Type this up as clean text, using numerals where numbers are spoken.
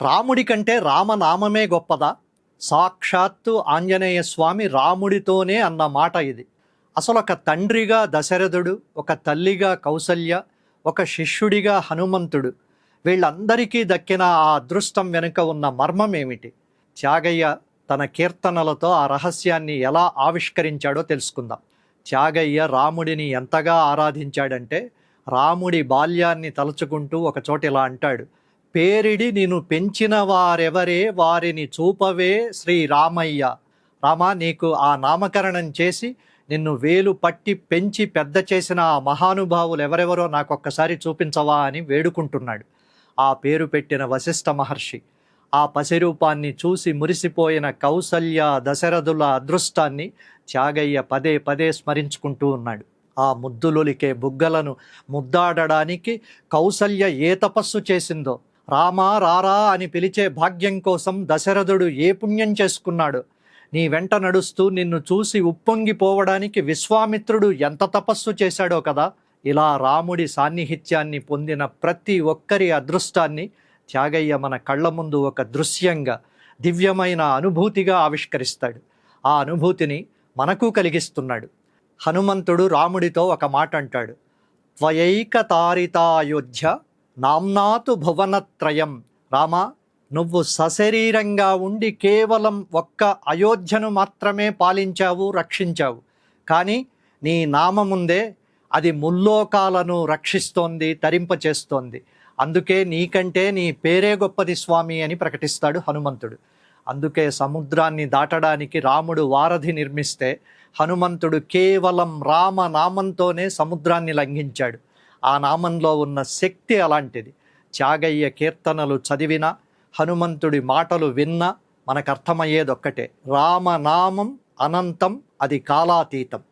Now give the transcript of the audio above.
రాముడి కంటే రామనామమే గొప్పదా? సాక్షాత్తు ఆంజనేయ స్వామి రాముడితోనే అన్న మాట ఇది. అసలు ఒక తండ్రిగా దశరథుడు, ఒక తల్లిగా కౌసల్య, ఒక శిష్యుడిగా హనుమంతుడు, వీళ్ళందరికీ దక్కిన ఆ అదృష్టం వెనుక ఉన్న మర్మం ఏమిటి? త్యాగయ్య తన కీర్తనలతో ఆ రహస్యాన్ని ఎలా ఆవిష్కరించాడో తెలుసుకుందాం. త్యాగయ్య రాముడిని ఎంతగా ఆరాధించాడంటే, రాముడి బాల్యాన్ని తలుచుకుంటూ ఒకచోట ఇలా అంటాడు: పేరిడి నిన్ను పెంచిన వారెవరే వారిని చూపవే శ్రీరామయ్య. రామా, నీకు ఆ నామకరణం చేసి నిన్ను వేలు పట్టి పెంచి పెద్ద చేసిన ఆ మహానుభావులు ఎవరెవరో నాకొక్కసారి చూపించవా అని వేడుకుంటున్నాడు. ఆ పేరు పెట్టిన వశిష్ఠ మహర్షి, ఆ పసిరూపాన్ని చూసి మురిసిపోయిన కౌసల్య దశరథుల అదృష్టాన్ని త్యాగయ్య పదే పదే స్మరించుకుంటూ ఉన్నాడు. ఆ ముద్దులొలికే బుగ్గలను ముద్దాడడానికి కౌసల్య ఏ తపస్సు చేసిందో, రామా రారా అని పిలిచే భాగ్యం కోసం దశరథుడు ఏ పుణ్యం చేసుకున్నాడు, నీ వెంట నడుస్తూ నిన్ను చూసి ఉప్పొంగిపోవడానికి విశ్వామిత్రుడు ఎంత తపస్సు చేశాడో కదా. ఇలా రాముడి సాన్నిహిత్యాన్ని పొందిన ప్రతి ఒక్కరి అదృష్టాన్ని త్యాగయ్య మన కళ్ళ ముందు ఒక దృశ్యంగా, దివ్యమైన అనుభూతిగా ఆవిష్కరిస్తాడు. ఆ అనుభూతిని మనకు కలిగిస్తున్నాడు. హనుమంతుడు రాముడితో ఒక మాట అంటాడు: త్వయైక తారితాయోధ్య నామ్నాతు భువనత్రయం. రామా, నువ్వు సశరీరంగా ఉండి కేవలం ఒక్క అయోధ్యను మాత్రమే పాలించావు, రక్షించావు. కానీ నీ నామముందే అది ముల్లోకాలను రక్షిస్తోంది, తరింపచేస్తోంది. అందుకే నీకంటే నీ పేరే గొప్పది స్వామి అని ప్రకటిస్తాడు హనుమంతుడు. అందుకే సముద్రాన్ని దాటడానికి రాముడు వారధి నిర్మిస్తే, హనుమంతుడు కేవలం రామనామంతోనే సముద్రాన్ని లంఘించాడు. ఆ నామంలో ఉన్న శక్తి అలాంటిది. త్యాగయ్య కీర్తనలు చదివినా, హనుమంతుడి మాటలు విన్నా మనకు అర్థమయ్యేదొక్కటే: రామనామం అనంతం, అది కాలాతీతం.